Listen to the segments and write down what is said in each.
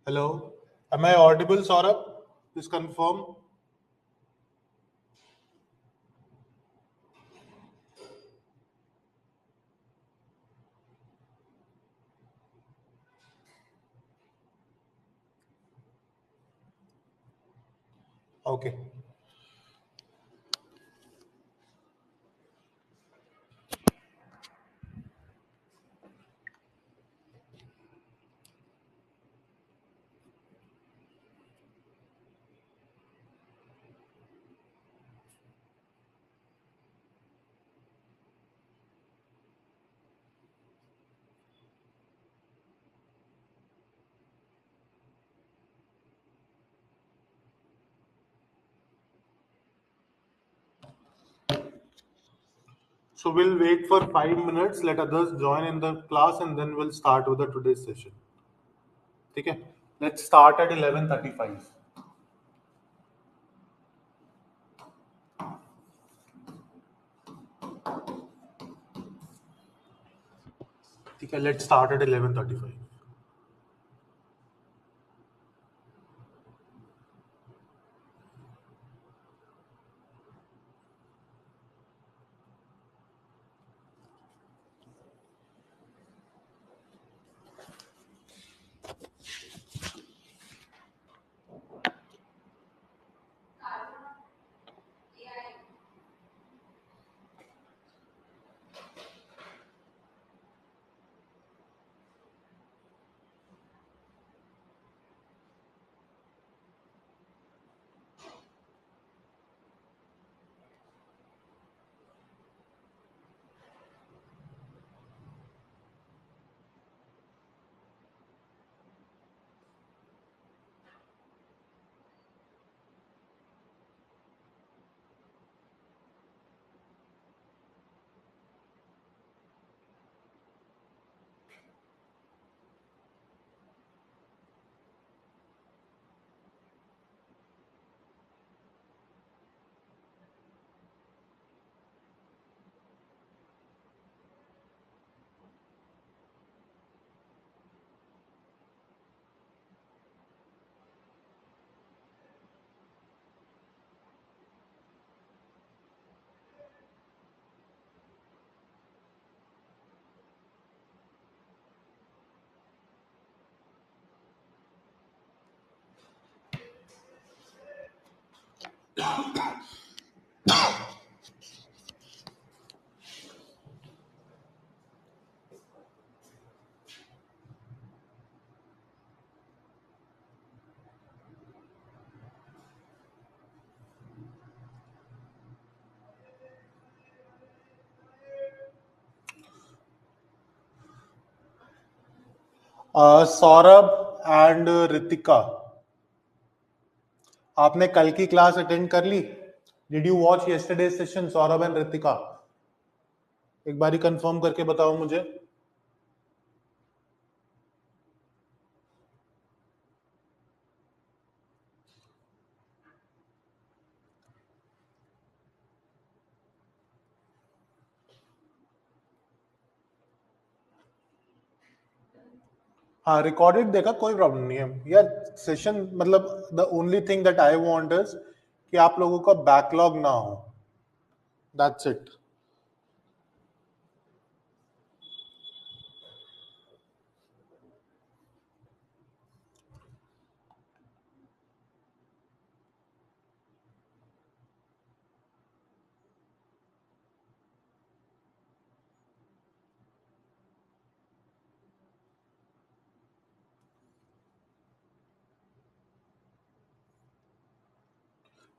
Hello. Am I audible, Saurabh? Please confirm. Okay. So we'll wait for 5 minutes. Let others join in the class, and then we'll start with the today's session. Okay. Let's start at 11:35. Okay. Let's start at 11:35. Saurabh and Ritika, आपने कल की class attend कर ली? Did you watch yesterday session, Saurabh and Ritika? एक बारी confirm करके बताओ मुझे. हाँ, रिकॉर्डेड देखा, कोई प्रॉब्लम नहीं है यार. सेशन मतलब the only thing that I want is कि आप लोगों का बैकलॉग ना हो. That's it.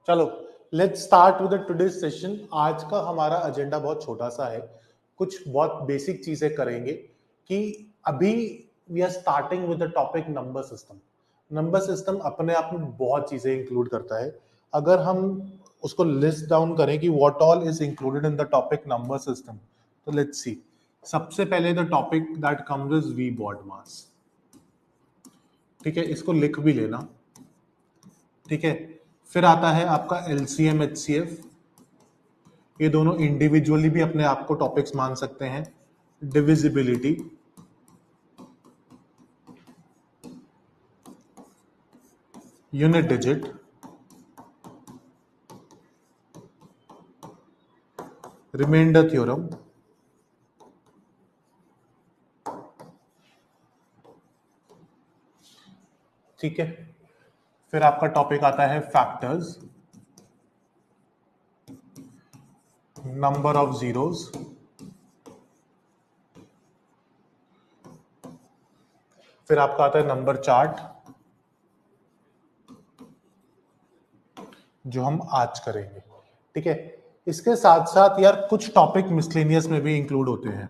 चलो, let's start with today's session. आज का हमारा एजेंडा बहुत छोटा सा है. कुछ बहुत बेसिक चीजें करेंगे कि अभी we are starting with the topic number system. Number system अपने आप में बहुत चीजें इंक्लूड करता है. अगर हम उसको लिस्ट डाउन करें कि what all is included in the topic number system, तो लेट्स सी. सबसे पहले the topic that comes is V BODMAS. ठीक है, इसको लिख भी लेना. ठीक है, फिर आता है आपका एलसीएम एचसीएफ. ये दोनों इंडिविजुअली भी अपने आप को टॉपिक्स मान सकते हैं. Divisibility, unit digit, remainder theorem, ठीक है। फिर आपका टॉपिक आता है फैक्टर्स, नंबर ऑफ जीरोस, फिर आपका आता है नंबर चार्ट, जो हम आज करेंगे, ठीक है। इसके साथ साथ यार कुछ टॉपिक मिसलेनियस में भी इंक्लूड होते हैं।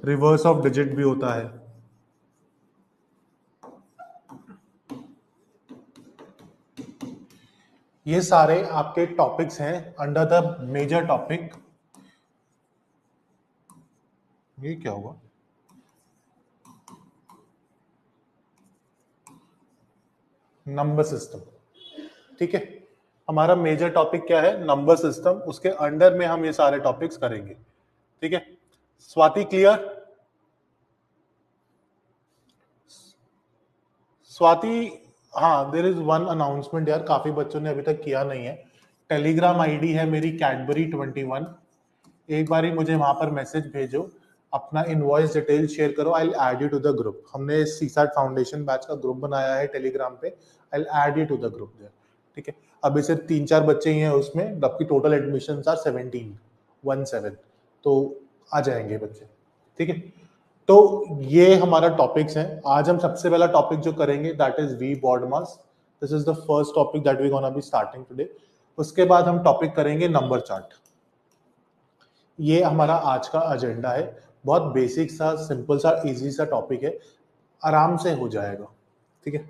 रिवर्स ऑफ डिजिट भी होता है, ये सारे आपके टॉपिक्स हैं अंडर द मेजर टॉपिक। ये क्या होगा? नंबर सिस्टम, ठीक है। हमारा मेजर टॉपिक क्या है? Number system. उसके अंडर में हम ये सारे टॉपिक्स करेंगे, ठीक है। स्वाति क्लियर? स्वाति, हाँ, देयर इज वन अनाउंसमेंट यार, काफी बच्चों ने अभी तक किया नहीं है। टेलीग्राम आईडी है मेरी Cadbury21, एक बार ही मुझे वहां पर मैसेज भेजो, अपना इनवॉइस डिटेल शेयर करो, I will add you to the group. हमने सीसैट फाउंडेशन बैच का ग्रुप बनाया है टेलीग्राम पे, I will add you to the group there, ठीक है। अभी सिर्फ 3-4 बच्चे ही हैं उसमें, जबकि टोटल एडमिशंस आर 17, तो आ जाएंगे बच्चे, ठीक है। तो ये हमारा टॉपिक्स हैं। आज हम सबसे पहला टॉपिक जो करेंगे that is V BODMAS. This is the first topic that we gonna be starting today. उसके बाद हम टॉपिक करेंगे नंबर चार्ट। ये हमारा आज का एजेंडा है। बहुत बेसिक सा, सिंपल सा, इजी सा टॉपिक है, आराम से हो जाएगा, ठीक है।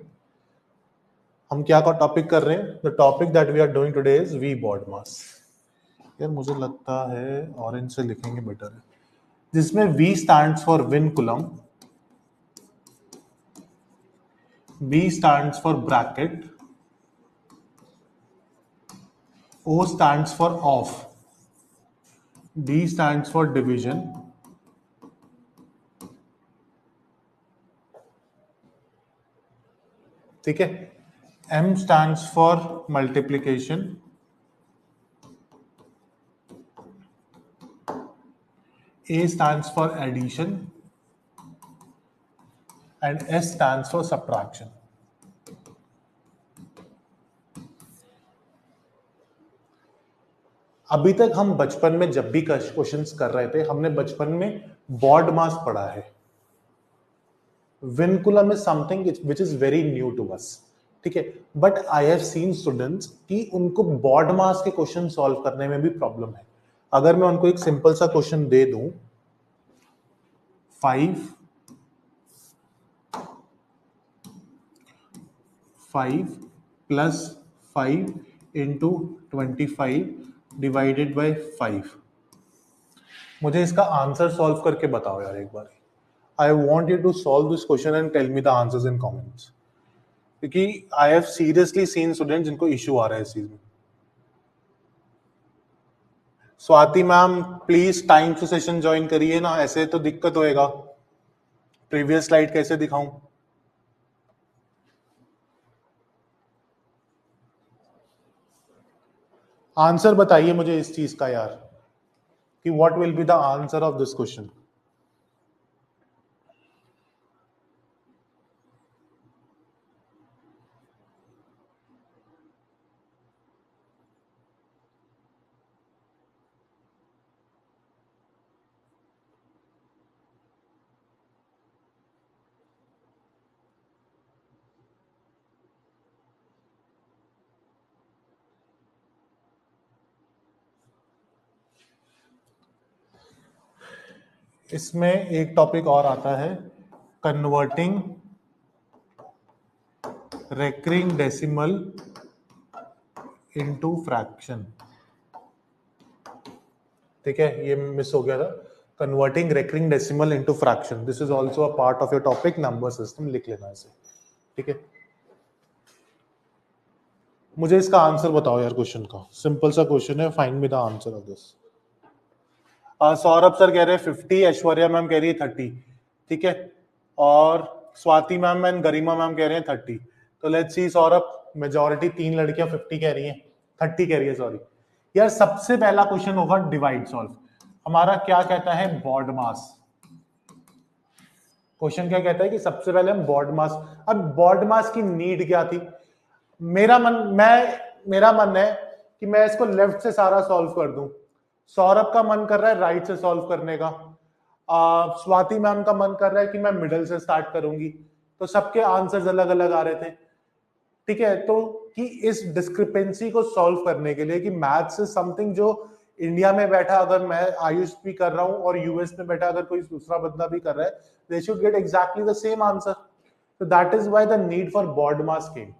हम क्या का टॉपिक कर रहे हैं? The topic that we are doing today is V BODMAS. यार मुझे लगता है ऑरेंज से लिखेंगे बेटर है, जिसमें V stands for vinculum, B stands for bracket, O stands for off, D stands for division, ठीक है। M stands for multiplication, A stands for addition, and S stands for subtraction. अभी तक हम बचपन में जब भी क्वेश्चंस कर रहे थे, हमने बचपन में बॉड मास पढ़ा है। Vinculum is something which is very new to us, ठीक है। But I have seen students कि उनको बॉड मास के क्वेश्चन सॉल्व करने में भी प्रॉब्लम है। अगर मैं उनको एक सिंपल सा क्वेश्चन दे दूं, 5 प्लस 5 इंटू 25 डिवाइडेड बाई 5, मुझे इसका आंसर सॉल्व करके बताओ यार एक बार। I want you to solve this question and tell me the answers in comments, क्योंकि I have seriously seen student जिनको इश्यू आ रहा है इस चीज में। स्वाति मैम प्लीज टाइम से सेशन ज्वाइन करिए ना, ऐसे तो दिक्कत होएगा। प्रीवियस स्लाइड कैसे दिखाऊं? आंसर बताइए मुझे इस चीज का यार, कि what will be the answer of this question. इसमें एक टॉपिक और आता है, converting recurring decimal into fraction, ठीक है। ये मिस हो गया था, converting recurring decimal into fraction. This is also a part of your topic number system, लिख लेना इसे, ठीक है। मुझे इसका आंसर बताओ यार क्वेश्चन का, सिंपल सा क्वेश्चन है, find me the answer of this. Saurabh sir कह रहे हैं 50, ऐश्वर्या मैम कह रही है 30, ठीक है। और Swati ma'am and Garima ma'am कह रहे हैं 30। तो लेट्स सी सौरभ, मेजॉरिटी 3 लड़कियां 50 कह रही हैं, 30 कह रही है, सॉरी। यार सबसे पहला क्वेश्चन होगा डिवाइड सॉल्व। हमारा क्या कहता है, बॉड मास। क्वेश्चन क्या कहता है कि सबसे पहले हम बॉड मास। अब बॉड मास की नीड क्या थी? मेरा मन है कि मैं इसको लेफ्ट से सारा सॉल्व कर दूं। सौरभ का मन कर रहा है राइट से सॉल्व करने का। स्वाति मैम का मन कर रहा है कि मैं मिडल से स्टार्ट करूंगी। तो सबके आंसर्स अलग अलग आ रहे थे, ठीक है। तो कि इस डिस्क्रिपेंसी को सॉल्व करने के लिए कि मैथ्स इज समथिंग जो इंडिया में बैठा अगर मैं आयुष भी कर रहा हूं और यूएस में बैठा अगर कोई दूसरा बंदा भी कर रहा है, they should get exactly the same answer. So that is why the need for BOD mass came,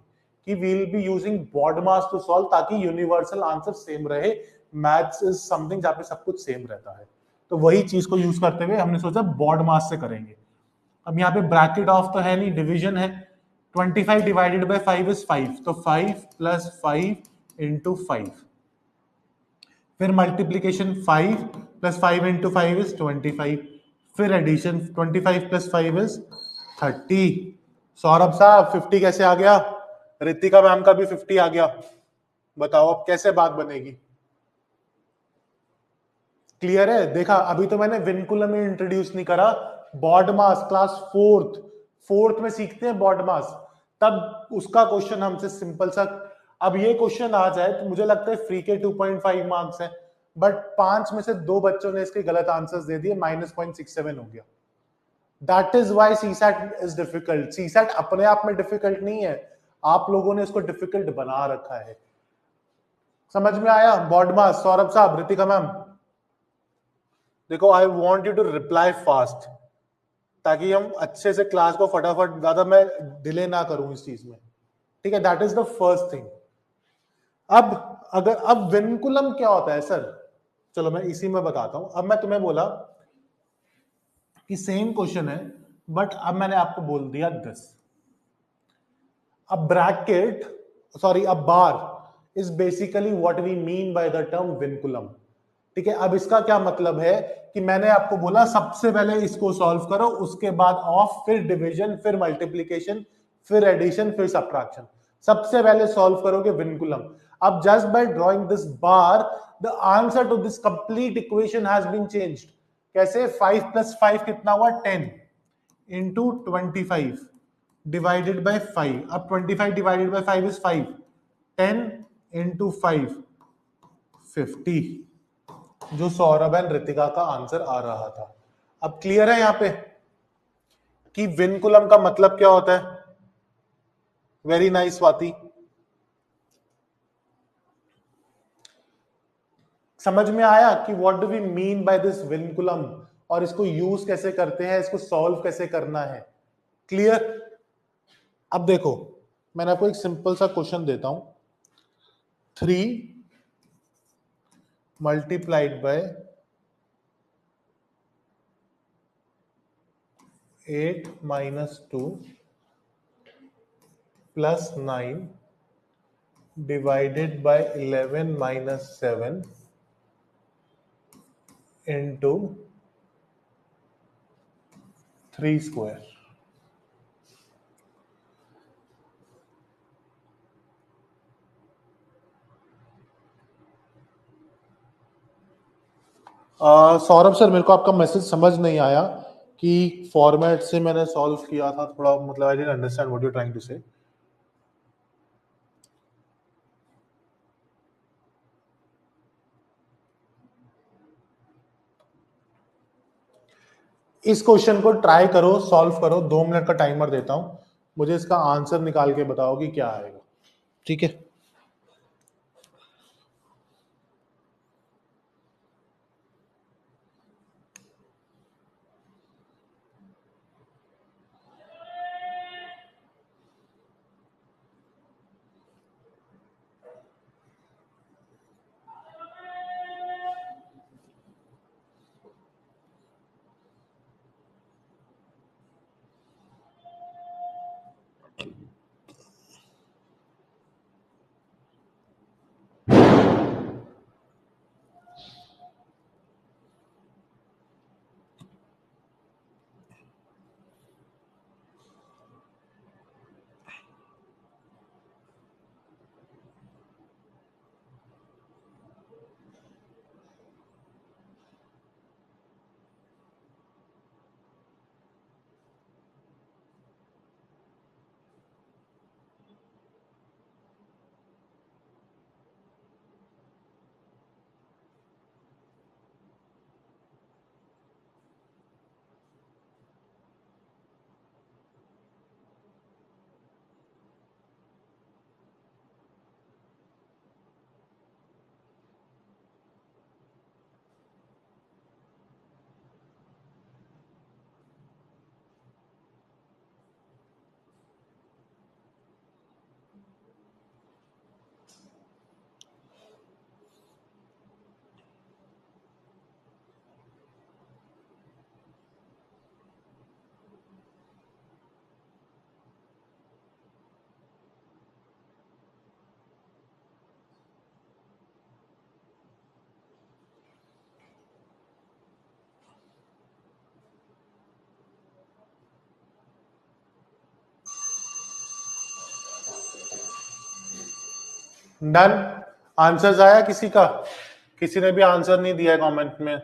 कि we will be using BOD mass to solve ताकि यूनिवर्सल आंसर सेम रहे। मैथ्स इज समथिंग जहाँ पे सब कुछ same रहता है, तो वही चीज को यूज करते हुए हमने सोचा BOD mass से करेंगे। अब यहाँ पे ब्रैकेट ऑफ तो है नहीं, डिवीजन है। 25 डिवाइडेड बाय 5 इज 5, तो 5 प्लस 5 इंटू 5। फिर मल्टीप्लीकेशन 5 प्लस 5 इंटू 5 इज 25। फिर एडिशन 25 प्लस 5 इज 30। सौरभ साहब 50 कैसे आ गया? रितिका मैम का भी 50 आ गया। बताओ अब कैसे बात बनेगी? क्लियर है? देखा, अभी तो मैंने विनकुलम में इंट्रोड्यूस नहीं करा। बॉड मास क्लास फोर्थ में सीखते हैं बॉड मास, तब उसका क्वेश्चन हमसे सिंपल सा। अब ये क्वेश्चन आ जाए तो मुझे लगता है फ्री के 2.5 मार्क्स है, बट 5 में से 2 बच्चों ने इसके गलत आंसर्स दे दिए, -0.67 हो गया। That is why CSAT is difficult. CSAT अपने आप में डिफिकल्ट नहीं है, आप लोगों ने इसको डिफिकल्ट बना रखा है। समझ में आया? बॉड मास सौरभ साहब, रितिका मैम, देखो I want you to reply fast ताकि हम अच्छे से क्लास को फटाफट, ज्यादा मैं डिले ना करूं इस चीज में, ठीक है। That is the first thing. अब विनकुलम क्या होता है सर? चलो मैं इसी में बताता हूं। अब मैं तुम्हें बोला कि सेम क्वेश्चन है, बट अब मैंने आपको बोल दिया दिस। अब ब्रैकेट, सॉरी, अब bar is basically what we mean by the term vinculum, ठीक है। अब इसका क्या मतलब है कि मैंने आपको बोला सबसे पहले इसको सॉल्व करो, उसके बाद ऑफ, फिर डिवीजन, फिर मल्टीप्लीकेशन, फिर एडिशन, फिर सब्ट्रैक्शन। सबसे पहले सॉल्व करोगे विनकुलम। अब just by drawing this bar, the answer to this complete equation has been changed. कैसे? 5 प्लस 5 कितना हुआ? 10 इंटू 25 डिवाइडेड बाय 5। अब 25 डिवाइडेड बाय 5 इज 5। 10 इंटू 5 50, जो सौरभ एंड रितिका का आंसर आ रहा था। अब क्लियर है यहां पे कि विनकुलम का मतलब क्या होता है? वेरी नाइस स्वाति, समझ में आया कि what do we mean by this vinculum, और इसको यूज कैसे करते हैं, इसको सॉल्व कैसे करना है? क्लियर? अब देखो, मैंने आपको एक सिंपल सा क्वेश्चन देता हूं। 3 multiplied by 8 minus 2 plus 9 divided by 11 minus 7 into 3 square। Saurabh sir, मेरे को आपका मैसेज समझ नहीं आया कि फॉर्मेट से मैंने सॉल्व किया था थोड़ा, मतलब I didn't understand what you trying to say. इस क्वेश्चन को ट्राई करो, सॉल्व करो, 2 मिनट का टाइमर देता हूं, मुझे इसका आंसर निकाल के बताओ कि क्या आएगा, ठीक है। डन। आंसर्स आया किसी का? किसी ने भी आंसर नहीं दिया है कमेंट में?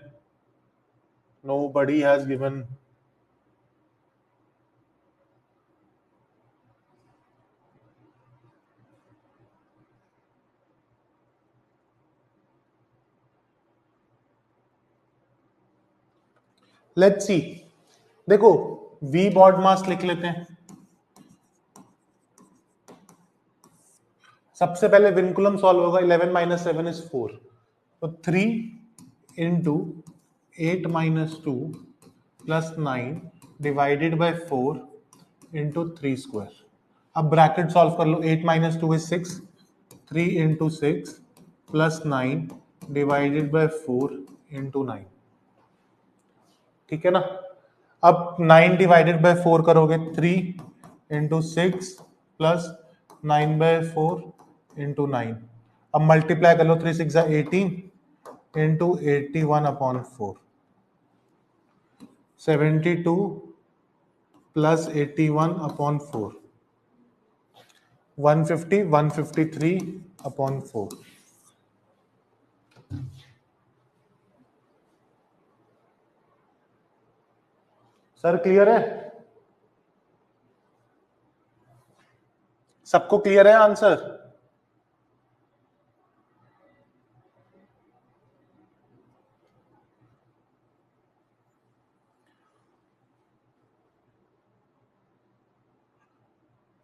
Nobody has given. Let's see. देखो, वी बॉड मास लिख लेते हैं। सबसे पहले विनकुलम सॉल्व होगा। 11 माइनस 7 इज 4, तो 3 into 8 minus 2 plus 9 divided by 4 into 3 square. अब ब्रैकेट सॉल्व कर लो। 8 minus 2 is 6, 3 into 6 plus 9 divided by 4 into 9। ठीक है ना? अब 9 डिवाइडेड बाय 4 करोगे, 3 इंटू 6 प्लस 9 बाय 4 इंटू 9। अब मल्टीप्लाई कर लो, 3 6 18 into 81 upon 4। 72 plus 81 upon 4, 150 153 upon 4। Sir clear है? सबको क्लियर है आंसर?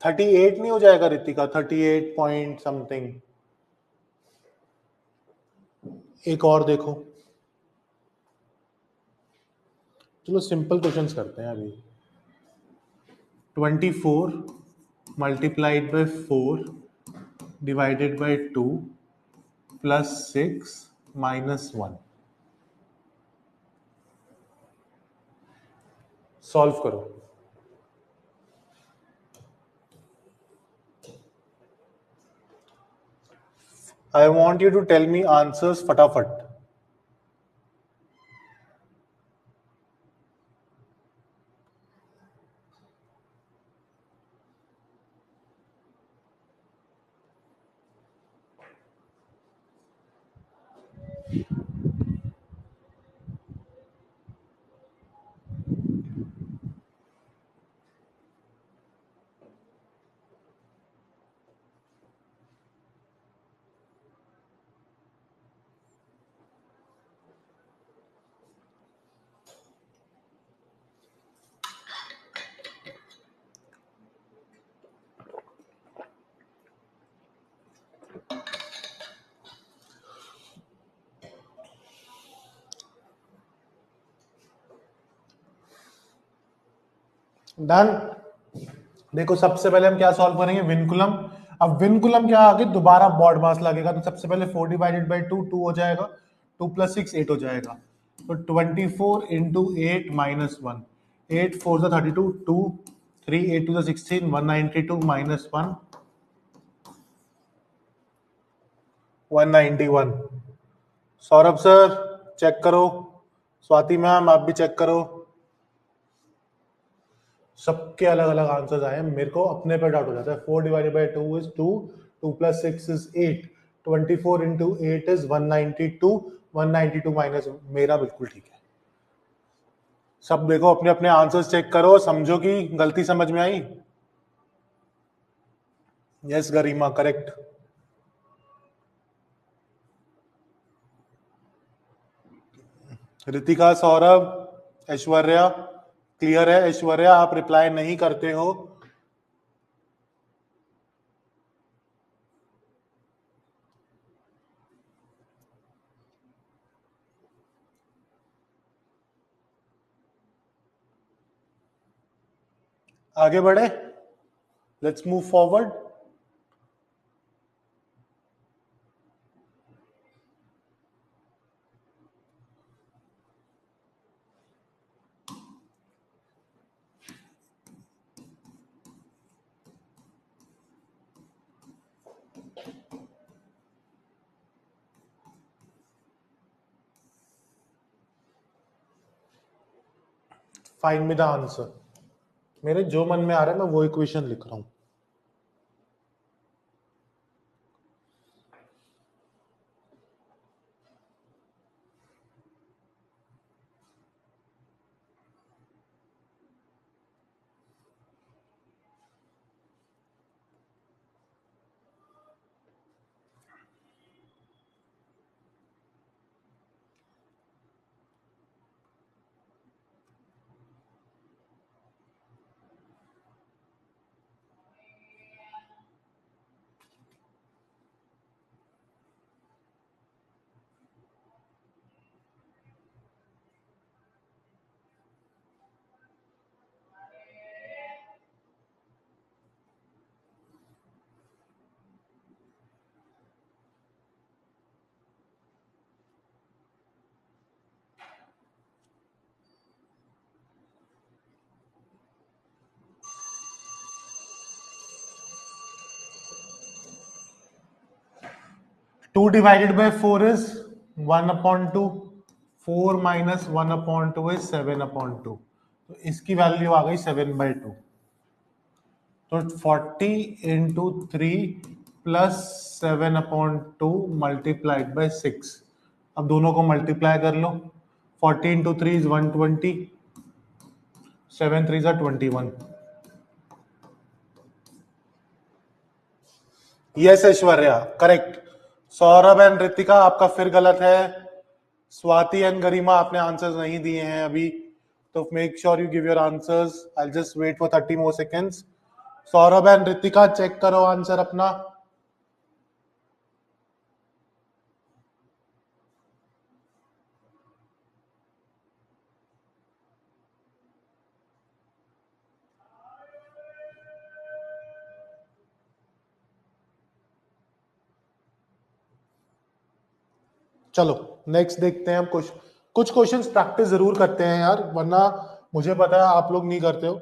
थर्टी एट नहीं हो जाएगा रितिका? 38 point something. एक और देखो। चलो सिंपल क्वेश्चंस करते हैं अभी। 24 multiplied by 4 divided by 2 plus 6 minus 1। Solve करो। I want you to tell me answers फटाफट। डन। देखो, सबसे पहले हम क्या सॉल्व करेंगे? विनकुलम। अब विनकुलम क्या आगे दोबारा बॉड मास लगेगा, तो सबसे पहले 4 डिवाइडेड बाई 2 2 हो जाएगा, 2 प्लस 6 8 हो जाएगा। तो 24 into 8 minus 1, 8 4 32, 2 3 8 2 16, 192 minus 1 191। Saurabh sir check करो, स्वाति मैम आप भी चेक करो। सबके अलग अलग आंसर्स आए हैं। मेरे को अपने पे डाउट हो जाता है। 4 divided by 2 is 2, 2 plus 6 is 8, 24 into 8 is 192, 192 minus. मेरा बिल्कुल ठीक है। सब देखो, अपने अपने आंसर्स चेक करो, समझो कि गलती समझ में आई। यस गरिमा, करेक्ट। रितिका, सौरभ, ऐश्वर्या क्लियर है? ऐश्वर्या आप रिप्लाई नहीं करते हो। आगे बढ़े, let's move forward. Find me the answer. मेरे जो मन में आ रहा है मैं वो इक्वेशन लिख रहा हूं। 2 divided by 4 is 1/2. 4 minus 1/2 is 7/2. तो इसकी वैल्यू आ गई 7/2. तो 40 इंटू 3 प्लस 7/2 मल्टीप्लाइड बाई 6. अब दोनों को मल्टीप्लाई कर लो. 40 into 3 is 120. 7 3 is 21. Yes Aishwarya correct. Saurabh and Ritika आपका फिर गलत है. स्वाति एंड गरिमा आपने आंसर्स नहीं दिए हैं अभी, तो make sure you give your answers. I just wait for 30 more seconds. Saurabh and Ritika check करो आंसर अपना. चलो नेक्स्ट देखते हैं हम. कुछ क्वेश्चंस प्रैक्टिस जरूर करते हैं यार, वरना मुझे पता है आप लोग नहीं करते हो.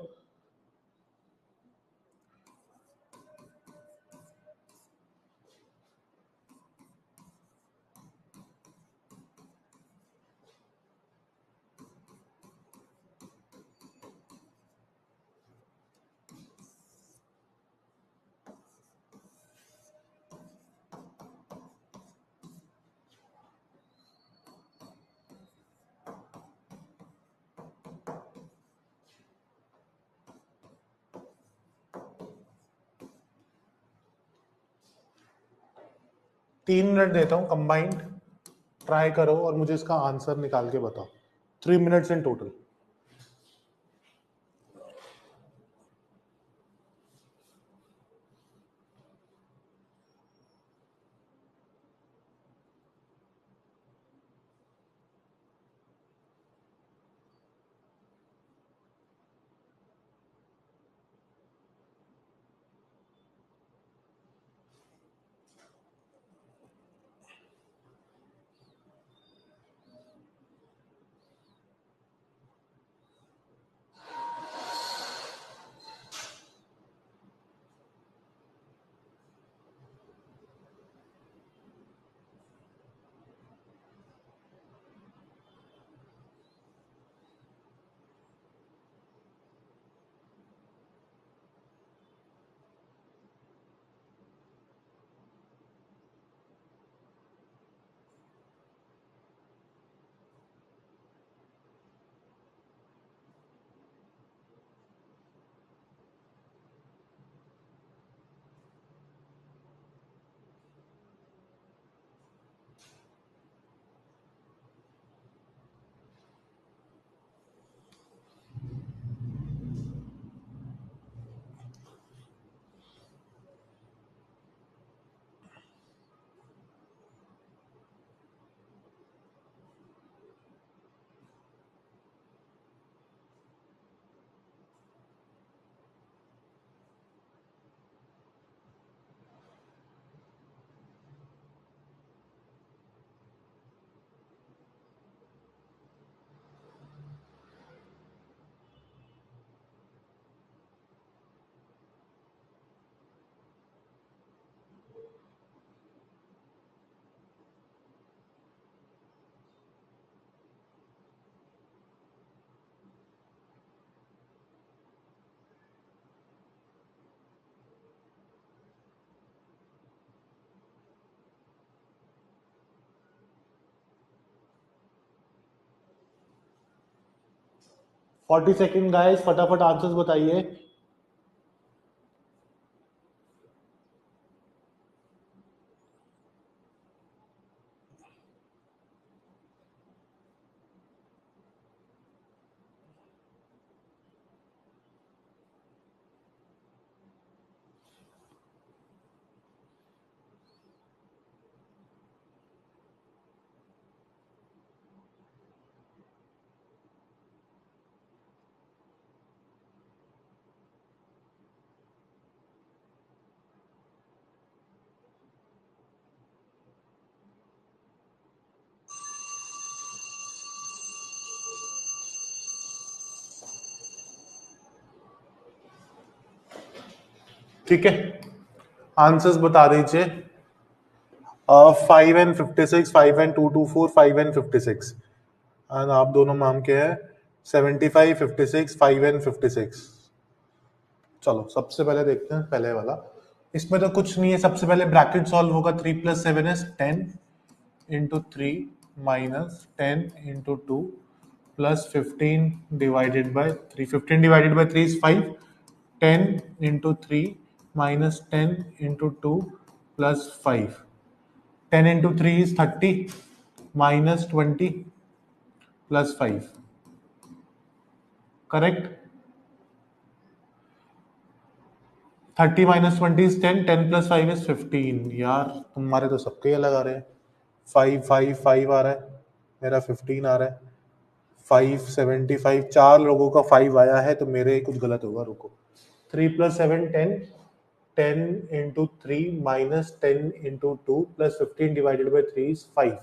तीन मिनट देता हूं कंबाइंड. ट्राई करो और मुझे इसका आंसर निकाल के बताओ. 3 minutes in total. Forty second guys, फटाफट आंसर्स बताइए. ठीक है, आंसर्स बता दीजिए. 5 and 56, 5 and 224, 5 and 56, एंड आप दोनों माम के हैं 75, 56, 5 and 56। चलो सबसे पहले देखते हैं पहले वाला। इसमें तो कुछ नहीं है, सबसे पहले ब्रैकेट सॉल्व होगा। 3 + 7 is 10 into 3 minus 10 into 2 plus 15 divided by 3. 15 divided by 3 is 5. 10 into 3 minus 10 into 2 plus 5. 10 into 3 is 30 minus 20 plus 5. Correct? 30 minus 20 is 10. 10 plus 5 is 15. यार तुम्हारे तो सबके अलग आ रहे हैं। 5 5 5 आ रहा है, मेरा 15 आ रहा है। 5 75, 4 लोगों का 5 आया है, तो मेरे कुछ गलत होगा, रुको। 3 + 7 10, 10 into 3 minus 10 into 2 plus 15 divided by 3 is 5.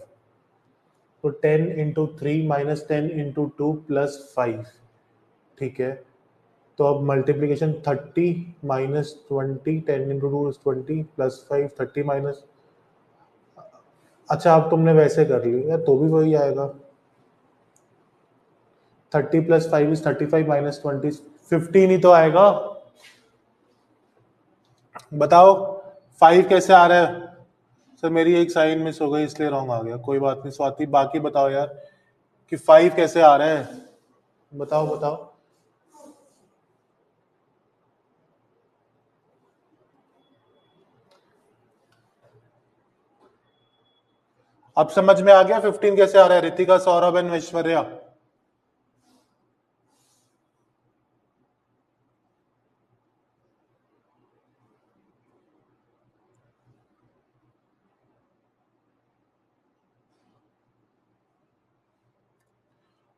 तो 10 into 3 minus 10 into 2 plus 5, ठीक है। तो अब multiplication 30 minus 20, 10 into 2 is 20 plus 5, 30 minus, अच्छा अब तुमने वैसे कर लिया तो भी वही आएगा। 30 plus 5 is 35 minus 20 is 15 ही तो आएगा। बताओ 5 कैसे आ रहा है? सर मेरी एक साइन मिस हो गई इसलिए रॉन्ग आ गया, कोई बात नहीं। स्वाति बाकी बताओ यार कि 5 कैसे आ रहा है, बताओ बताओ। अब समझ में आ गया 15 कैसे आ रहा है? रितिका, सौरभ एंड ऐश्वर्या।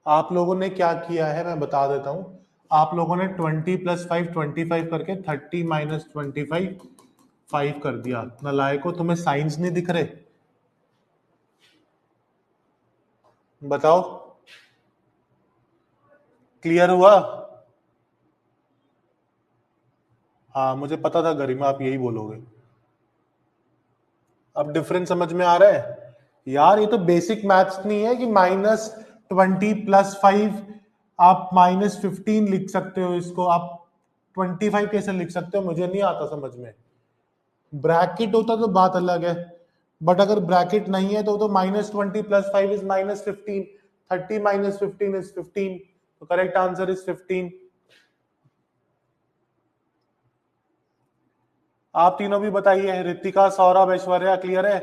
आप लोगों ने क्या किया है मैं बता देता हूं। आप लोगों ने 20 + 5 25 करके 30 minus 25 5 कर दिया। नालायको, तुम्हें साइंस नहीं दिख रहे? बताओ, क्लियर हुआ? हाँ मुझे पता था गरिमा आप यही बोलोगे। अब डिफरेंस समझ में आ रहा है? यार ये तो बेसिक मैथ्स नहीं है कि -20 + 5 आप -15 लिख सकते हो, इसको आप 25 कैसे लिख सकते हो, मुझे नहीं आता समझ में। ब्रैकेट होता तो बात अलग है, बट अगर ब्रैकेट नहीं है तो -20 + 5 is -15, 30 minus 15 is 15, तो करेक्ट आंसर इज 15। आप तीनों भी बताइए, रितिका, सौरभ, ऐश्वर्या, क्लियर है?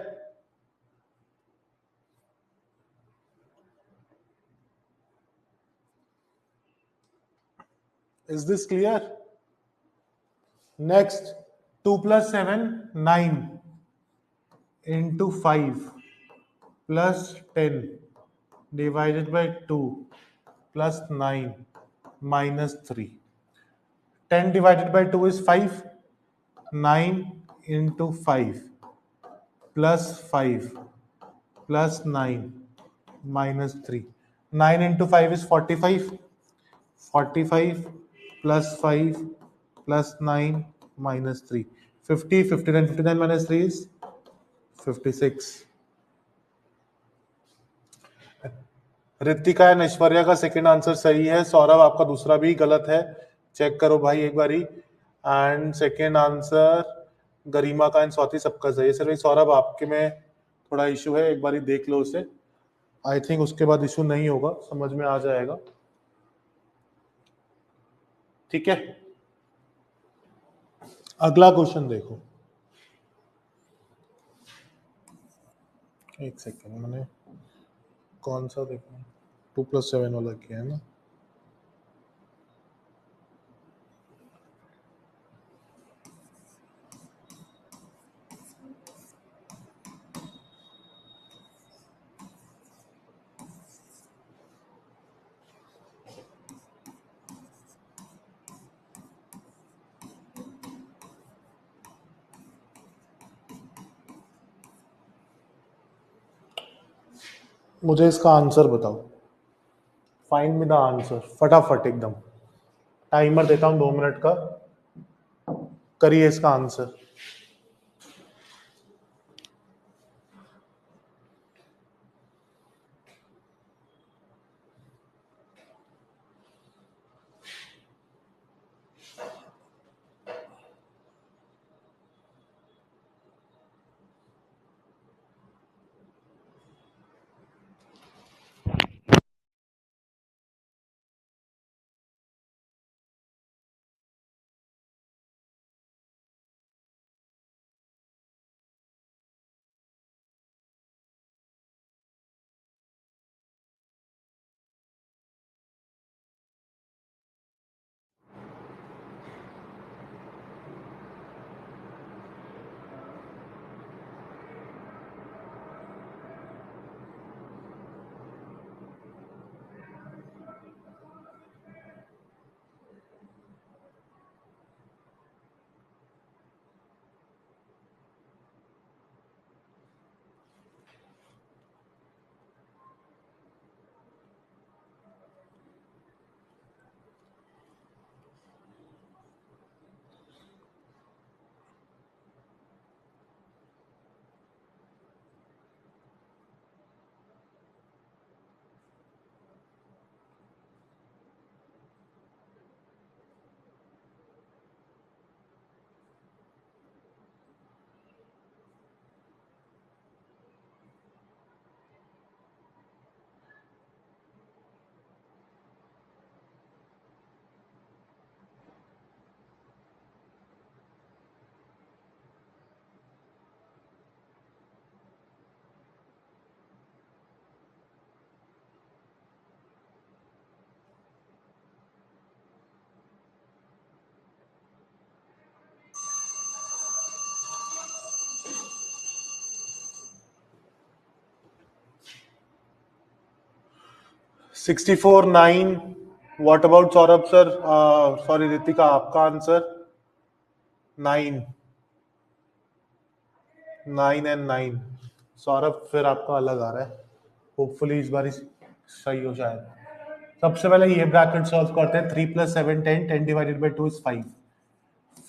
Is this clear? Next, 2 + 7 9 into 5 plus 10 divided by 2 plus 9 minus 3. 10 divided by 2 is 5. 9 into 5 plus 5 plus 9 minus 3. 9 into 5 is 45. 45 plus 5 plus 9 minus 3. 50, 59, 59 minus 3 is 56. Ritika and Aishwarya का second answer सही है, सौरभ आपका दूसरा भी गलत है, चेक करो भाई एक बारी। एंड सेकंड आंसर गरिमा का एंड स्वाति सबका सही है। सर भाई सौरभ आपके में थोड़ा इशू है, एक बारी देख लो उसे, आई थिंक उसके बाद इशू नहीं होगा, समझ में आ जाएगा। ठीक है, अगला क्वेश्चन देखो। एक सेकेंड, मैंने कौन सा देखा? 2 + 7 वाला किया है ना? मुझे इसका आंसर बताओ, फाइंड मी द आंसर फटाफट एकदम। टाइमर देता हूं 2 मिनट का, करिए इसका answer. 64 9. What about Saurabh sir? Sorry Ritika, आपका आंसर 9. 9 and 9. सौरभ फिर आपका अलग आ रहा है, होपफुली इस बार सही हो शायद. सबसे पहले ये ब्रैकेट सॉल्व करते हैं. 3 + 7 10. 10 divided by 2 is 5.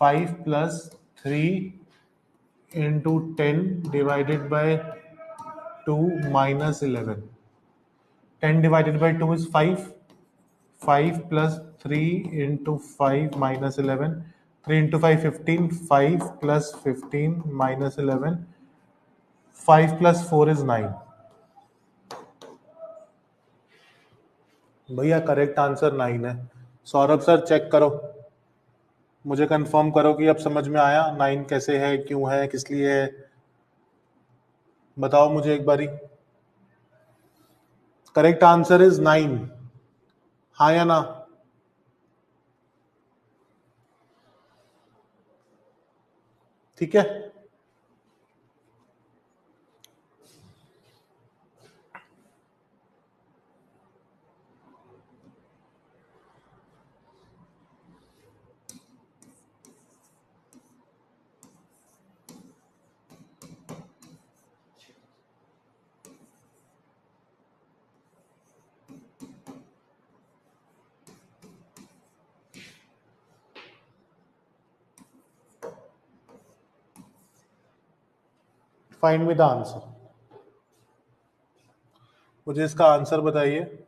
5 plus 3 into 10 divided by 2 minus 11. 10 divided by 2 is 5. 5 plus 3 into 5 minus 11. 3 into 5 15. 5 plus 15 minus 11. 5 plus 4 is 9. भैया करेक्ट आंसर 9 है. सौरभ सर चेक करो, मुझे कंफर्म करो कि अब समझ में आया 9 कैसे है, क्यों है, किस लिए है. बताओ मुझे एक बारी. Correct answer is 9. हाँ या ना? ठीक है. Find me the answer. मुझे इसका आंसर बताइए.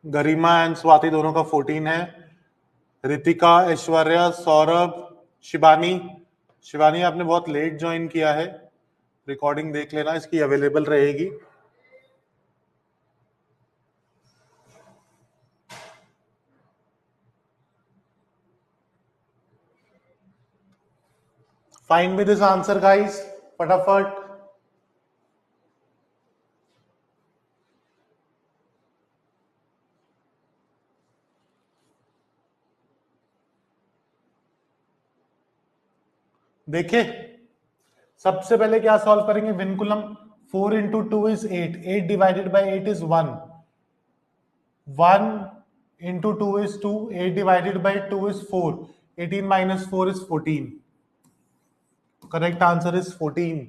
गरिमा एंड स्वाति दोनों का 14 है. रितिका, ऐश्वर्या, सौरभ, शिवानी. शिवानी आपने बहुत लेट ज्वाइन किया है. रिकॉर्डिंग देख लेना, इसकी अवेलेबल रहेगी. Find me this answer guys, फटाफट. देखे, सबसे पहले क्या सॉल्व करेंगे? Vinculum. 4 into 2 is 8. 8 divided by 8 is 1. 1 into 2 is 2. 8 divided by 2 is 4. 18 minus 4 is 14. Correct answer is 14.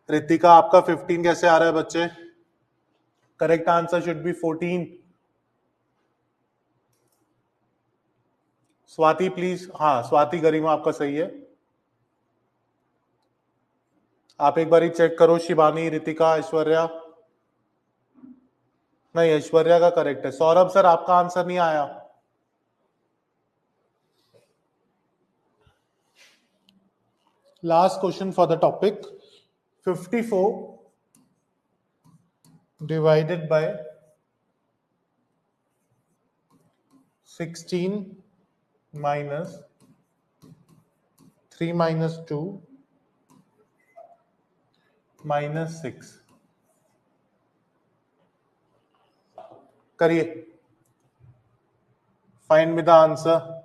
Ritika, आपका 15 कैसे आ रहा है बच्चे? Correct answer should be 14. Swati please. हाँ स्वाति, गरिमा आपका सही है. आप एक बार ही चेक करो. शिवानी, रितिका, ऐश्वर्या. नहीं, ऐश्वर्या का करेक्ट है. सौरभ सर आपका आंसर नहीं आया. Last question for the topic. 54 divided by 16 minus 3 minus 2 minus 6. करिए. Find me the answer.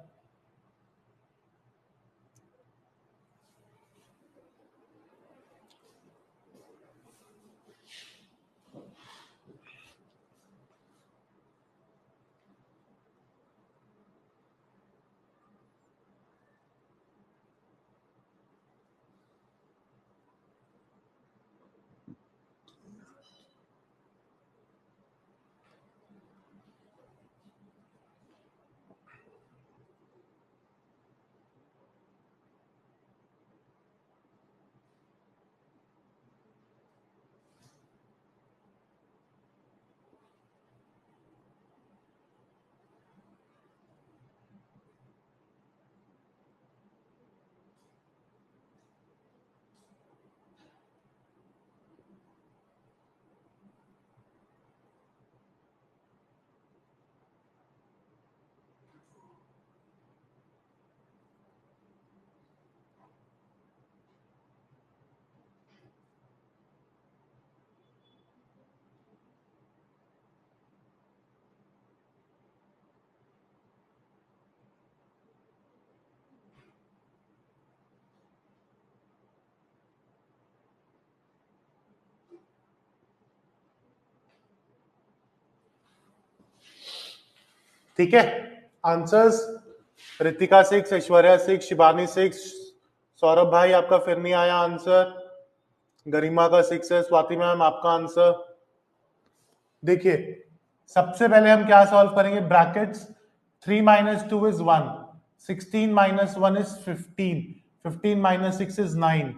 ठीक है, आंसर्स रितिका 6, ऐश्वर्या 6, शिवानी 6, सौरभ भाई आपका फिर नहीं आया आंसर, गरिमा का 6 है, स्वाति मैम आपका आंसर। देखिए सबसे पहले हम क्या सॉल्व करेंगे, ब्रैकेट्स 3 - 2 is 1, 16 - 1 is 15, 15 - 6 is 9,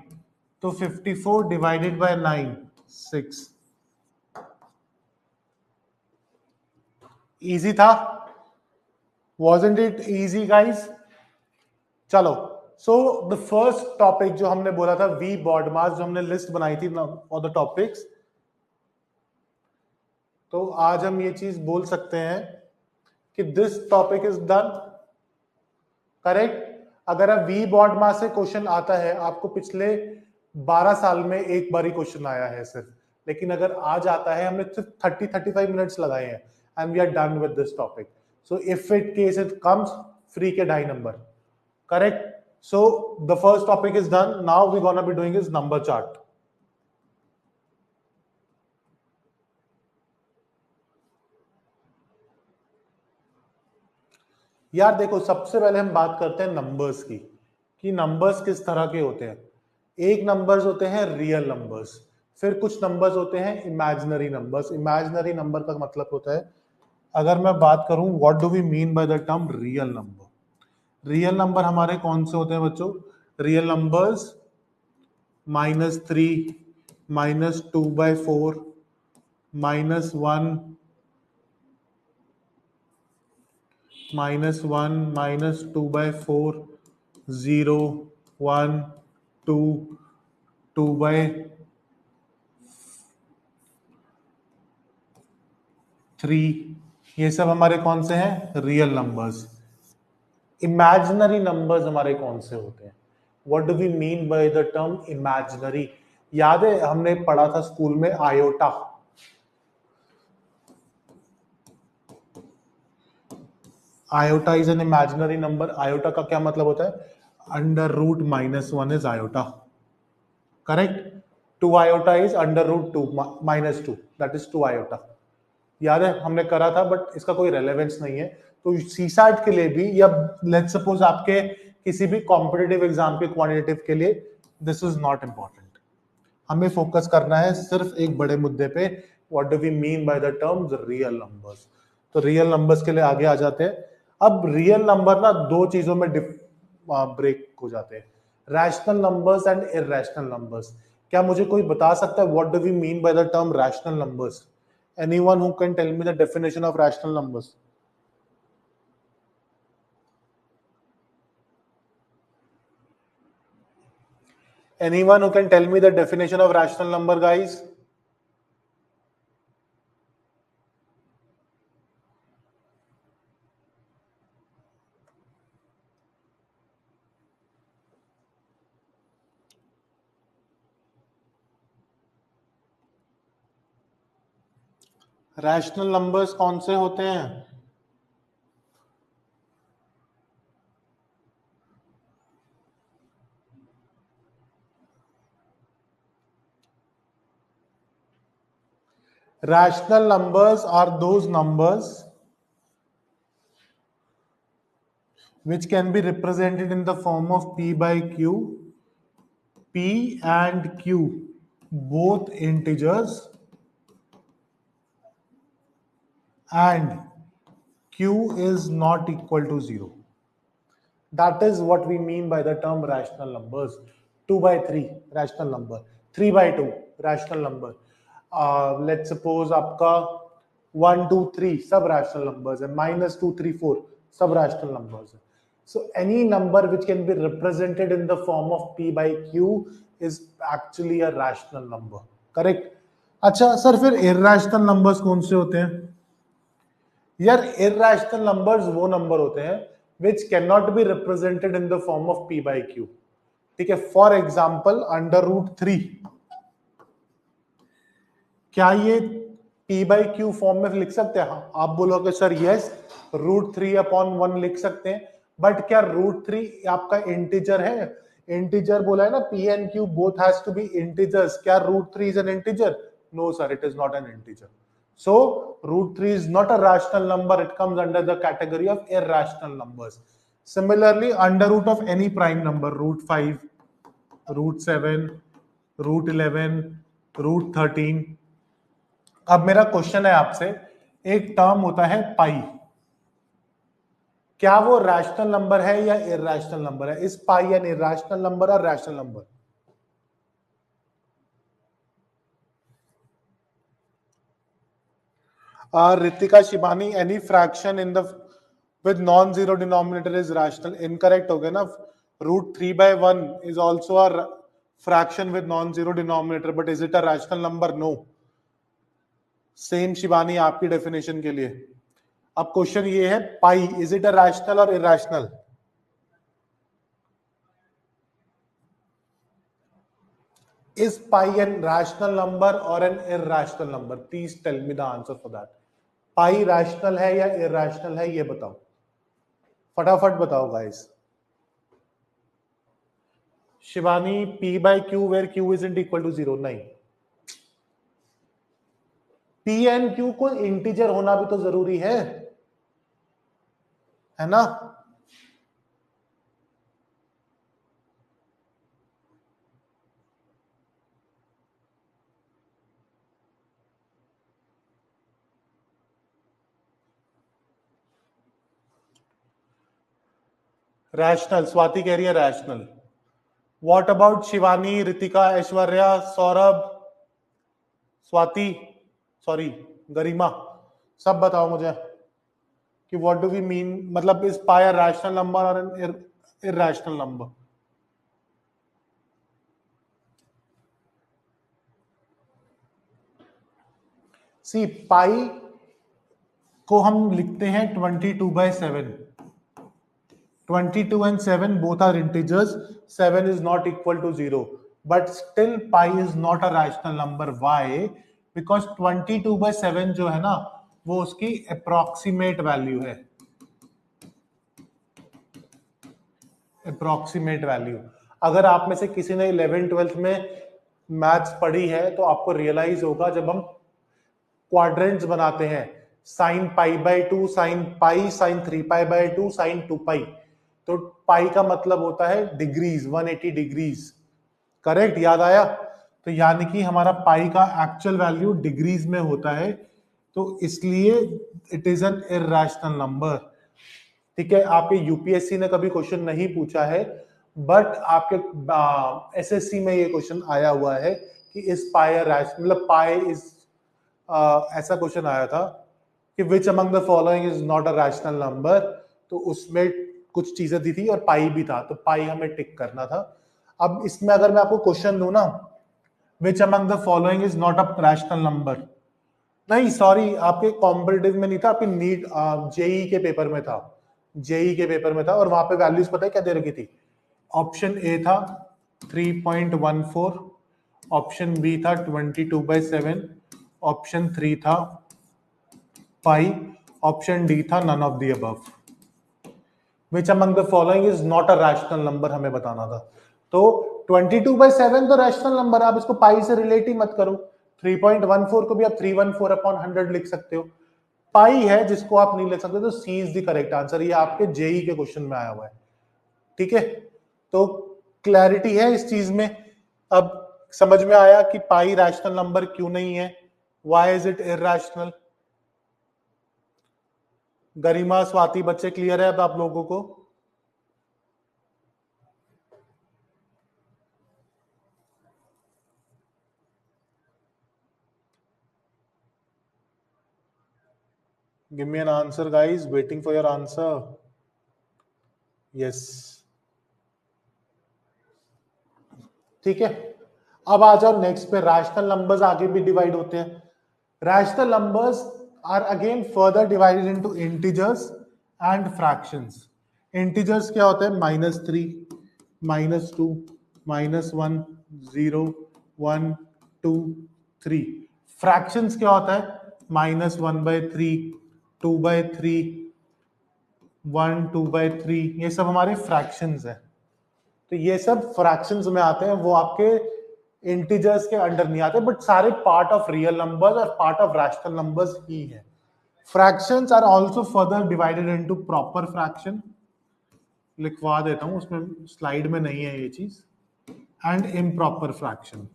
तो 54 divided by 9 6। इजी था, wasn't it easy guys? चलो, सो द फर्स्ट टॉपिक जो हमने बोला था वी बॉडमास, जो हमने लिस्ट बनाई थी फॉर द टॉपिक्स, तो आज हम ये चीज बोल सकते हैं कि this topic is done. Correct. अगर आप वी बॉडमास से क्वेश्चन आता है, आपको पिछले 12 साल में एक बार ही क्वेश्चन आया है सिर्फ, लेकिन अगर आज आता है, हमने सिर्फ 30-35 मिनट्स लगाए हैं and we are done with this topic. So if it case it comes, free के 2.5 number. Correct. So the first topic is done. Now we're gonna be doing is number chart. यार देखो, सबसे पहले हम बात करते हैं नंबर्स की, कि नंबर्स किस तरह के होते हैं। एक नंबर्स होते हैं रियल नंबर्स, फिर कुछ नंबर्स होते हैं इमेजिनरी नंबर्स। इमेजिनरी नंबर का मतलब होता है, अगर मैं बात करूं what do we mean by the term real number. Real number हमारे कौन से होते हैं बच्चों? रियल नंबर्स -3, -2/4, -1, -1, -2/4, 0, 1, 2, 2/3, ये सब हमारे कौन से हैं? Real numbers. इमेजिनरी नंबर्स हमारे कौन से होते हैं? What do we mean by the term imaginary? याद है हमने पढ़ा था स्कूल में iota. Iota is an imaginary number. Iota का क्या मतलब होता है? √-1 is iota. Correct. 2 iota is √2 -2, that is 2 iota. याद है हमने करा था, बट इसका कोई रेलेवेंस नहीं है। तो सीसैट के लिए भी, या लेट्स सपोज आपके किसी भी कॉम्पिटिटिव एग्जाम के क्वांटिटेटिव के लिए, दिस इज नॉट इंपॉर्टेंट। हमें फोकस करना है सिर्फ एक बड़े मुद्दे पे, what do we mean by the terms real numbers. तो रियल नंबर्स के लिए आगे आ जाते हैं। अब रियल नंबर ना दो चीजों में ब्रेक हो जाते हैं, rational numbers and irrational numbers. क्या मुझे कोई बता सकता है what do we mean by the term rational numbers? Anyone who can tell me the definition of rational numbers? Anyone who can tell me the definition of rational number, guys? Rational numbers कौन से होते हैं? Rational numbers are those numbers which can be represented in the form of P by Q. P and Q, both integers, and Q is not equal to 0. That is what we mean by the term rational numbers. 2/3 rational number, 3/2 rational number. Let's suppose आपका 1, 2, 3 सब rational numbers है, -2, 3, 4 सब rational numbers है. So any number which can be represented in the form of P by Q is actually a rational number. Correct? अच्छा sir, फिर irrational numbers कौन से होते हैं? यार irrational numbers वो नंबर होते हैं which cannot be represented in the form of P by Q. ठीक है, फॉर एग्जाम्पल √3, क्या ये P by Q फॉर्म में लिख सकते हैं? हाँ, आप बोलोगे सर यस, √3/1 लिख सकते हैं, बट क्या √3 आपका इंटीजर है? इंटीजर बोला है ना, P and Q both has to be integers. क्या √3 is an integer? No sir, it is not an integer. So root 3 is not a rational number. It comes under the category of irrational numbers. Similarly, under root of any prime number, root 5, root 7, root 11, root 13. अब मेरा question है आपसे, एक term होता है पाई, क्या वो rational number है या इरैशनल नंबर है? इस पाई एन इरैशनल नंबर और rational number? Ritika Shibani, any fraction in the with non-zero denominator is rational. Incorrect हो गया ना. Root 3/1 is also a fraction with non-zero denominator, but is it a rational number? No. Same Shibani आपकी definition के लिए. अब question ये है, पाई is it a rational or irrational? Is pi an rational number or an irrational number? Please tell me the answer for that. Pi rational है या irrational है, ये बताओ, फटाफट बताओ guys. Shivani, p by q where q isn't equal to 0. नहीं, p and q को integer होना भी तो जरूरी है ना? रैशनल, स्वाति कह रही है rational. What about Shivani, Ritika, Aishwarya, Saurabh, Swati, sorry Garima, सब बताओ मुझे कि व्हाट डू वी मीन, मतलब is pi a rational number और an irrational number? See, pi को हम लिखते हैं 22/7. 22 and 7 both are integers. 7 is not equal to 0, but still pi is not a rational number. Why? Because 22/7 जो है ना, वो उसकी approximate value है. approximate value. अगर आप में से किसी ने 11th-12th में मैथ्स पढ़ी है तो आपको रियलाइज होगा, जब हम क्वाड्रेंट्स बनाते हैं, sine pi by 2, sine pi, sine 3π/2, sine 2π, तो पाई का मतलब होता है डिग्रीज, 180 डिग्रीज. करेक्ट, याद आया? तो यानी कि हमारा पाई का एक्चुअल वैल्यू डिग्रीज में होता है, तो इसलिए it is an irrational number. ठीक है, आपके यूपीएससी ने कभी क्वेश्चन नहीं पूछा है, बट आपके एसएससी में ये क्वेश्चन आया हुआ है कि इस पाई रैशनल, मतलब पाई इज, ऐसा क्वेश्चन आया था कि विच among the following is not a rational number, तो उसमें कुछ चीजें दी थी और पाई भी था, तो पाई हमें टिक करना था. अब इसमें अगर मैं आपको क्वेश्चन दूं ना, विच among the following is not a rational number, नहीं सॉरी, आपके कॉम्पिटिटिव में नहीं था, आपके नीट जेई के पेपर में था. जेई के पेपर में था, और वहां पे वैल्यूज पता है क्या दे रखी थी? ऑप्शन ए था 3.14, ऑप्शन बी था 22/7, ऑप्शन 3 था पाई, ऑप्शन डी था none of the above. Which among the following is not a rational number हमें बताना था. तो 22/7 तो रैशनल नंबर, आप इसको पाई से रिलेट ही मत करो. 3.14 को भी आप 314/100 लिख सकते हो. पाई है जिसको आप नहीं लिख सकते, तो सी इज द करेक्ट आंसर. ये आपके जेई के क्वेश्चन में आया हुआ है. ठीक है, तो क्लैरिटी है इस चीज में. अब समझ में आया कि पाई रैशनल नंबर क्यों नहीं है, व्हाई इज इट इरैशनल? गरिमा, स्वाति, बच्चे क्लियर है अब आप लोगों को? Give me an answer guys, waiting for your answer. Yes, ठीक है. अब आ जाओ नेक्स्ट पे. रैशनल नंबर्स आगे भी डिवाइड होते हैं. Rational numbers are again further divided into integers and fractions. Integers क्या होते हैं? -3, -2, -1, 0, 1, 2, 3. फ्रैक्शंस क्या होता है? -1/3, 2/3, 1, 2/3, ये सब हमारे फ्रैक्शंस हैं. तो ये सब फ्रैक्शंस में आते हैं. वो आपके इंटीजर्स के अंडर नहीं आते, बट सारे पार्ट ऑफ रियल नंबर्स और पार्ट ऑफ रैशनल नंबर्स ही हैं। Fractions are also further divided into proper fraction, लिखवा देता हूं, उसमें स्लाइड में नहीं है ये चीज, एंड इम्प्रॉपर फ्रैक्शन।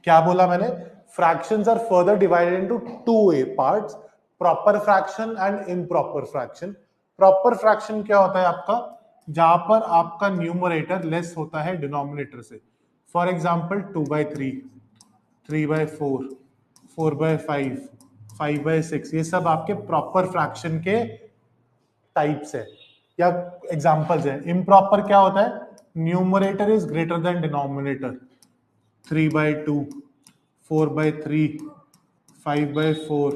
क्या बोला मैंने? Fractions are further divided into two a parts, proper fraction and improper fraction. Proper fraction क्या होता है आपका? जहां पर आपका न्यूमरेटर लेस होता है डिनोमिनेटर से। फॉर एग्जाम्पल 2/3, 3/4, 4/5, 5/6, ये सब आपके प्रॉपर फ्रैक्शन के टाइप्स है या एग्जाम्पल्स है। इम्प्रॉपर क्या होता है? Numerator is greater than denominator, 3/2, 4/3, 5/4,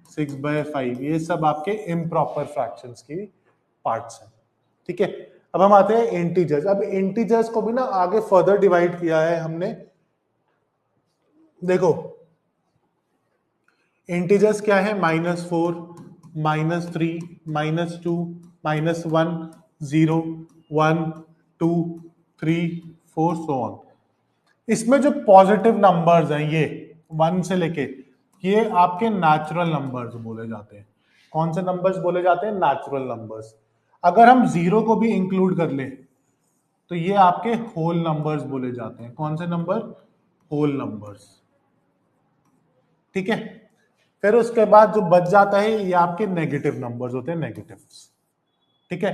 6/5, ये सब आपके इम्प्रॉपर फ्रैक्शंस की पार्ट्स हैं। ठीक है, अब हम आते हैं इंटीजर्स। अब इंटीजर्स को भी ना आगे फर्दर डिवाइड किया है हमने। देखो इंटीजर्स क्या है? -4, -3, -2, -1, 0, 1, 2, 3, 4, सो ऑन। इसमें जो पॉजिटिव नंबर्स हैं ये 1 से लेके, ये आपके नेचुरल नंबर्स बोले जाते हैं। कौन से नंबर्स बोले जाते हैं? Natural numbers. अगर हम 0 को भी इंक्लूड कर ले तो ये आपके होल नंबर्स बोले जाते हैं। कौन से नंबर? Whole numbers. ठीक है, फिर उसके बाद जो बच जाता है ये आपके नेगेटिव नंबर्स होते हैं, नेगेटिव्स। ठीक है,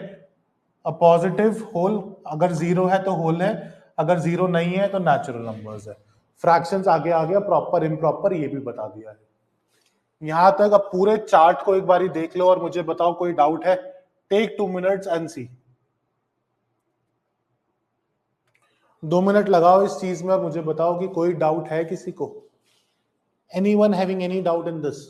अ पॉजिटिव होल, अगर 0 है तो होल है, अगर 0 नहीं है तो नेचुरल नंबर्स है। फ्रैक्शंस आगे आ गया, प्रॉपर इम्प्रॉपर ये भी बता दिया है। यहां तक अब पूरे चार्ट को एक बारी देख लो और मुझे बताओ कोई डाउट है? Take 2 minutes and see. 2 minute लगाओ इस चीज में और मुझे बताओ कि कोई डाउट है किसी को? Anyone having any doubt in this?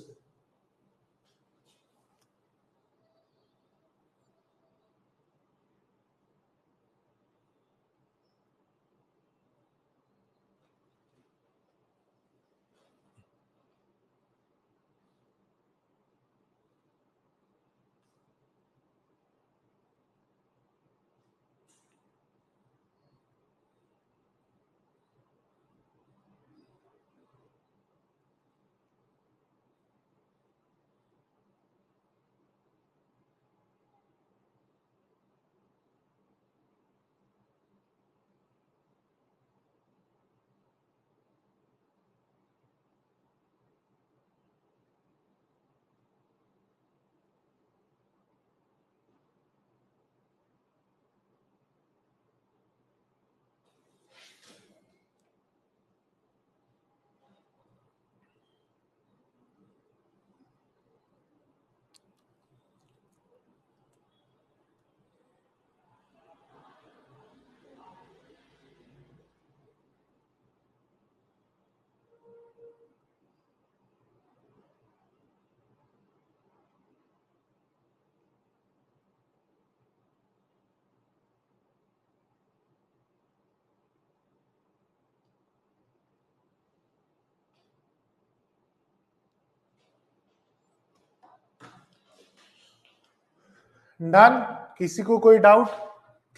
Done? किसी को कोई doubt?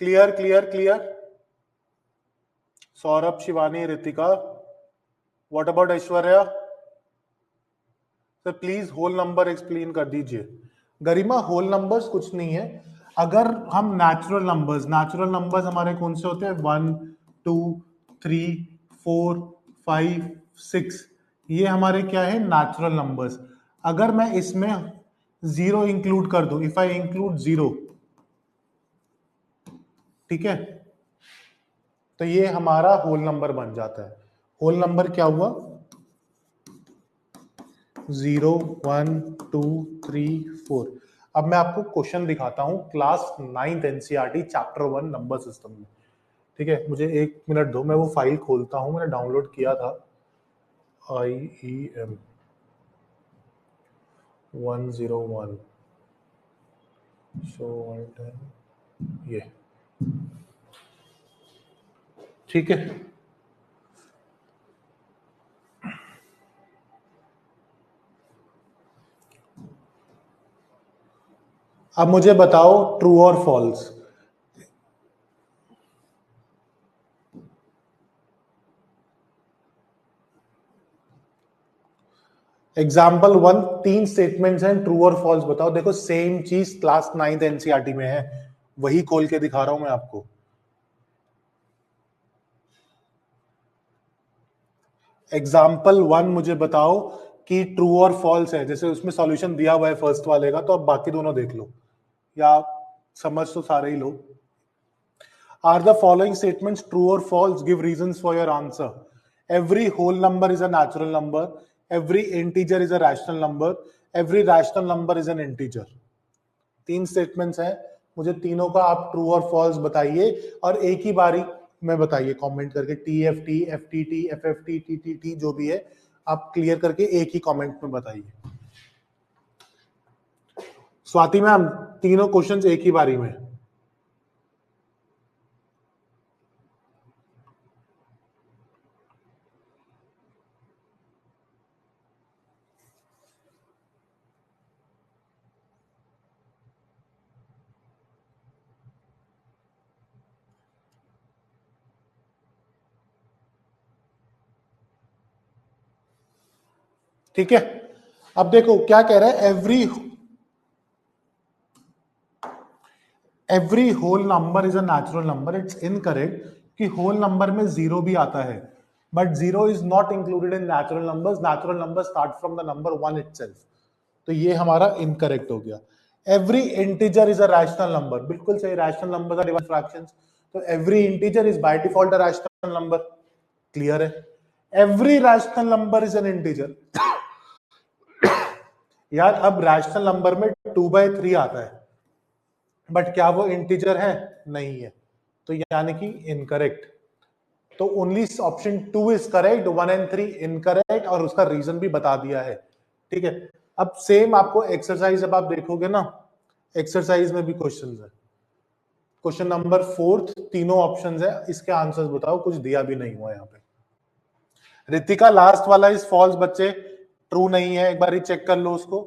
Clear clear clear. Saurabh, Shivani, Ritika, what about Aishwarya? Sir please whole number explain कर दीजिए। गरिमा, होल नंबर्स कुछ नहीं है। अगर हम नेचुरल नंबर्स हमारे कौन से होते हैं? 1, 2, 3, 4, 5, 6, ये हमारे क्या है? Natural numbers. अगर मैं इसमें 0 इंक्लूड कर दूं, इफ आई इंक्लूड 0, ठीक है, तो ये हमारा होल नंबर बन जाता है। होल नंबर क्या हुआ? 0, 1, 2, 3, 4। अब मैं आपको क्वेश्चन दिखाता हूं class 9th NCERT chapter 1 number system में। ठीक है, मुझे 1 मिनट दो, मैं वो फाइल खोलता हूं, मैंने डाउनलोड किया था। IEM 101 शो, ये ठीक है। अब मुझे बताओ ट्रू और फॉल्स। एग्जाम्पल 1, 3 स्टेटमेंट्स हैं, ट्रू और फॉल्स बताओ। देखो सेम चीज क्लास 9th एनसीईआरटी में है, वही खोल के दिखा रहा हूं मैं आपको। एग्जाम्पल 1 मुझे बताओ कि ट्रू और फॉल्स है, जैसे उसमें सॉल्यूशन दिया हुआ है फर्स्ट वाले का, तो अब बाकी दोनों देख लो या समझ तो सारे ही लो। Are the following statements true और false? Give reasons for your answer. Every whole number is a natural number, every integer is a rational number, every rational number is an integer. 3 statements हैं, मुझे तीनों का आप true और false बताइए और एक ही बारी में बताइए कमेंट करके। T F T, F T T, F F T, T T T, जो भी है आप क्लियर करके एक ही कमेंट में बताइए। स्वाति मैम, तीनों क्वेश्चंस एक ही बारी में। ठीक है, अब देखो क्या कह रहा है। Every whole number is a natural number. It's incorrect कि होल नंबर में जीरो भी आता है, but zero is not included in natural numbers. Natural number start from the number 1 itself. तो ये हमारा इनकरेक्ट हो गया। Every integer is a rational number, बिल्कुल सही। Rational number are divide fractions, तो every integer is by default a rational number. Clear है? Every rational number is an integer. यार अब रैशनल नंबर में 2/3 आता है, बट क्या वो इंटीजर है? नहीं है, तो यानी कि इनकरेक्ट। तो only option 2 is correct, 1 and 3 incorrect, और उसका रीजन भी बता दिया है। ठीक है, अब सेम आपको एक्सरसाइज जब आप देखोगे ना, एक्सरसाइज में भी क्वेश्चन है। क्वेश्चन नंबर 4, तीनों ऑप्शंस है, इसके आंसर्स बताओ। कुछ दिया भी नहीं हुआ यहाँ पे। रितिका, लास्ट वाला इज फॉल्स बच्चे, ट्रू नहीं है, एक बार ही चेक कर लो उसको।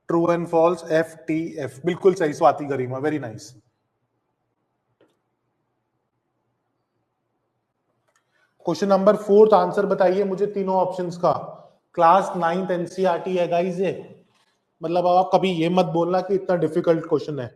True and false, F T F, बिल्कुल सही Swati Garima, very nice. Question number 4 answer बताइए मुझे तीनों ऑप्शंस का। क्लास 9th एनसीईआरटी है गाइस ये, मतलब अब आप कभी ये मत बोलना कि इतना डिफिकल्ट क्वेश्चन है।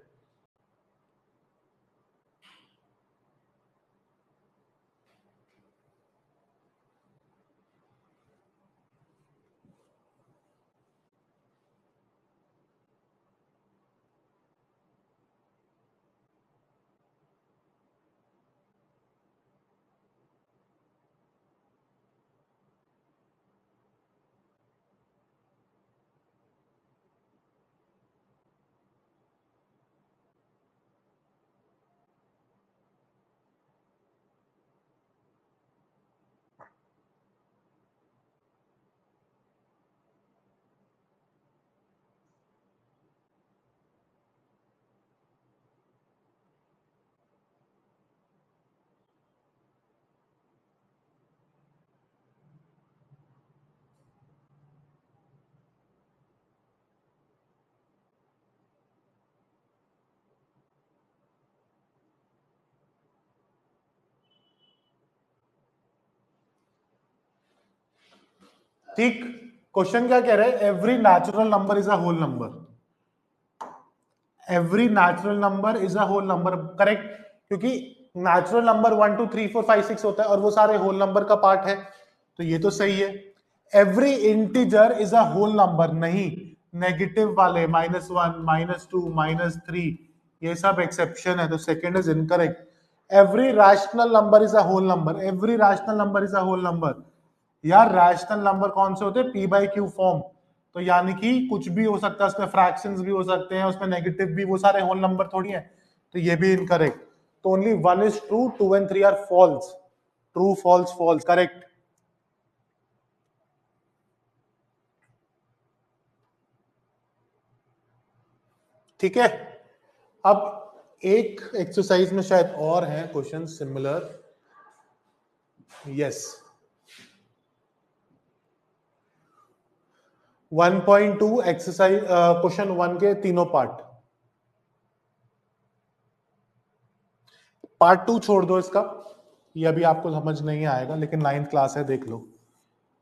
ठीक, क्वेश्चन क्या कह रहा है? Every natural number is a whole number. Every natural number is a whole number, correct, क्योंकि नेचुरल नंबर 1 2 3 4 5 6 होता है और वो सारे होल नंबर का पार्ट है, तो ये तो सही है। Every integer is a whole number, नहीं, नेगेटिव वाले -1 -2 -3 ये सब एक्सेप्शन है, तो second is incorrect. Every rational number is a whole number, every rational number is a whole number. यार रैशनल नंबर कौन से होते हैं? पी बाई क्यू फॉर्म, तो यानी कि कुछ भी हो सकता है उसमें, फ्रैक्शंस भी हो सकते हैं उसमें, नेगेटिव भी, वो सारे होल नंबर थोड़ी है, तो ये भी इनकरेक्ट। तो only 1 is true, 2 and 3 are false. True false false, correct. ठीक है, अब एक एक्सरसाइज में शायद और है question similar. Yes, 1.2 exercise, question 1 के तीनों पार्ट। पार्ट 2 छोड़ दो इसका, ये अभी आपको समझ नहीं आएगा, लेकिन 9th क्लास है, देख लो।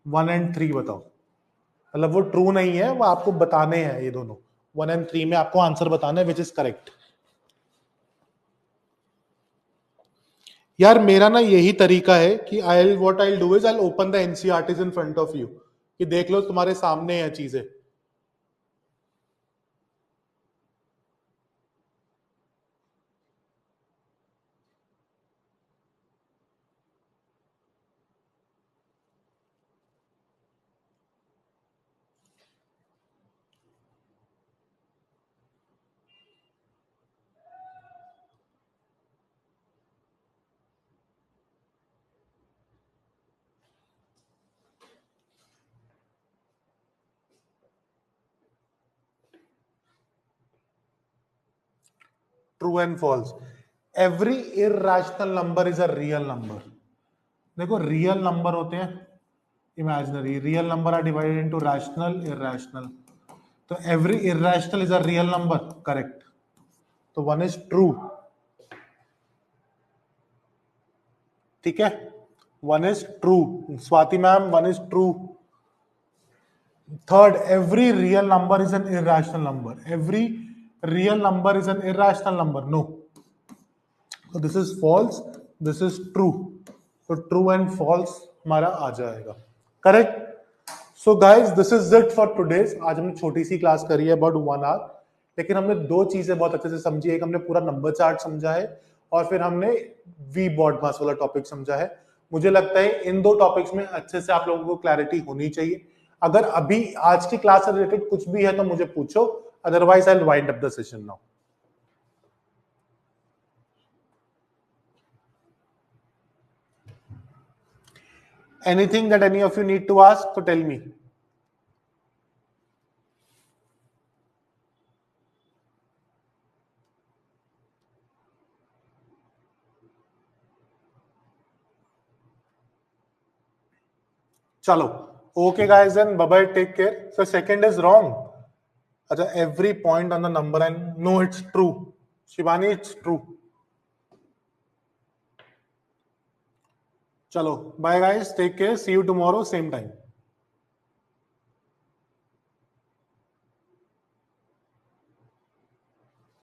1 and 3 बताओ, मतलब वो ट्रू नहीं है, वो आपको बताने हैं ये दोनों। 1 and 3 में आपको आंसर बताना है विच इज करेक्ट। यार मेरा ना यही तरीका है कि I what I do is I open the NCERTs in front of you, कि देख लो तुम्हारे सामने है चीजें। True and false. Every irrational number is a real number. देखो रियल नंबर होते हैं imaginary, real number are divided into rational, irrational. तो every irrational is a real number, correct. तो 1 इज ट्रू, ठीक है। 1 is true, Swati ma'am 1 is true. Third, every real number is an irrational number. Every real number is an irrational number. No. So this is false, this is true. So true and false हमारा आ जाएगा, correct. So guys this is it for today's. आज हमने छोटी सी class करी है about 1 our, लेकिन हमने दो चीजें बहुत अच्छे से समझी। एक हमने पूरा नंबर चार्ट समझा है, और फिर हमने वी बॉडमास वाला टॉपिक समझा है। मुझे लगता है इन दो टॉपिक्स में अच्छे से आप लोगों को क्लैरिटी होनी चाहिए। अगर अभी आज की क्लास से रिलेटेड कुछ भी है तो मुझे पूछो, otherwise I will wind up the session now. Anything that any of you need to ask, so tell me. चलो, okay guys, then bye bye, take care. So second is wrong. अच्छा, every point on the number and no, it's true. Shivani, it's true. चलो, bye guys, take care. See you tomorrow, same time.